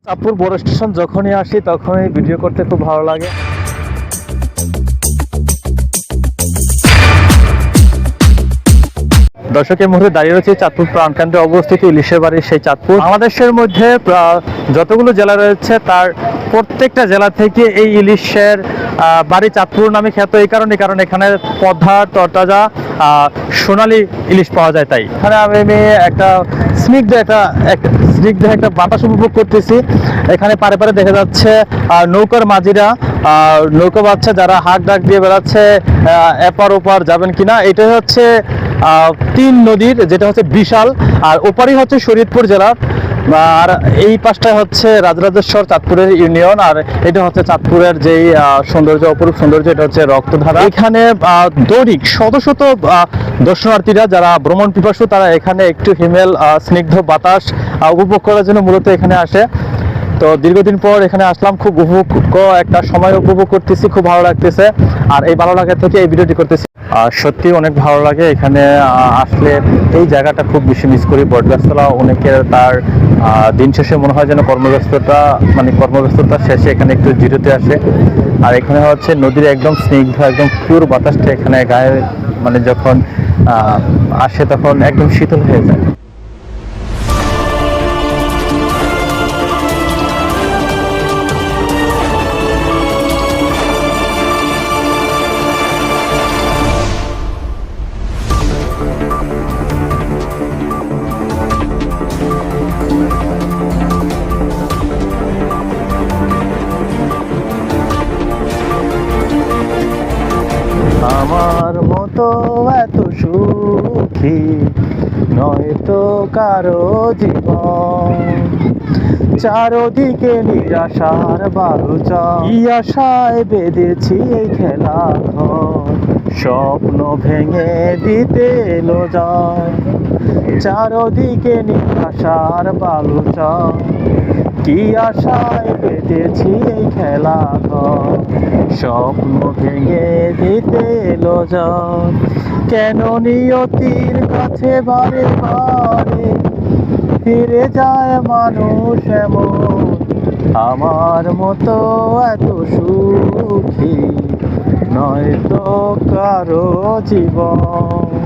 চাঁদপুর বড় স্টেশন যখনই আসি তখনই ভিডিও করতে খুব ভালো লাগে। দর্শকের মুহূর্তে দাঁড়িয়ে রয়েছে চাঁদপুর প্রাণকেন্দ্রে অবস্থিত ইলিশের বাড়ি সেই চাঁদপুর। বাংলাদেশের মধ্যে যতগুলো জেলা রয়েছে তার প্রত্যেকটা জেলা থেকে এই ইলিশের বাড়ি চাঁদপুর নামে খ্যাত এই কারণে, কারণ এখানে পদ্মার তরতাজা সোনালী ইলিশ পাওয়া যায়। তাই এখানে আমি একটা স্নিগ্ধ একটা বাতাস উপভোগ করতেছি। এখানে পারে পারে দেখা যাচ্ছে নৌকার মাঝিরা নৌকা বাচ্চা যারা হাঁক ডাক দিয়ে বেড়াচ্ছে এপার ওপার যাবেন কিনা। এটাই হচ্ছে তিন নদীর যেটা হচ্ছে বিশাল, আর ওপারই হচ্ছে শরীয়তপুর জেলার, আর এই পাশটায় হচ্ছে রাজরাজেশ্বর চাঁদপুরের ইউনিয়ন, আর এটা হচ্ছে চাঁদপুরের যেই সৌন্দর্য, অপরূপ সৌন্দর্য, এটা হচ্ছে রক্তধারা। এখানে দৈনিক শত শত দর্শনার্থীরা যারা ভ্রমণ পিপাসু তারা এখানে একটু হিমেল স্নিগ্ধ বাতাস উপভোগ করার জন্য মূলত এখানে আসে। তো দীর্ঘদিন পর এখানে আসলাম, খুব উপভোগ্য একটা সময় উপভোগ করতেছি, খুব ভালো লাগতেছে। আর এই ভালো লাগা থেকে এই ভিডিওটি করতেছি। সত্যি অনেক ভালো লাগে এখানে আসলে। এই জায়গাটা খুব বেশি মিস করি। বটগাছতলা অনেকের তার দিন শেষে মনে হয় যেন কর্মব্যস্ততা শেষে এখানে একটু জিরোতে আসে। আর এখানে হচ্ছে নদীর একদম স্নিগ্ধ একদম পিওর বাতাসটা এখানে গায়ে যখন আসে তখন একদম শীতল হয়ে যায়। আমার মতো এত সুখী নয় তো কারো জীবন, চারদিকে নিরাশার বালুচর, কি আশায় বেঁধেছি এই খেলা ঘর, স্বপ্ন ভেঙে দিতে এলো যায়। চারদিকে নিরাশার বালুচর, কি আশায় বেঁধেছি এই খেলা ঘর, স্বপ্ন ভেঙে দিতে এলো যায়। কেন নিয়তির কাছে বারে বারে ফিরে যায় মানুষ এমন, আমার মতো এত সুখী নয় তো কারো জীবন।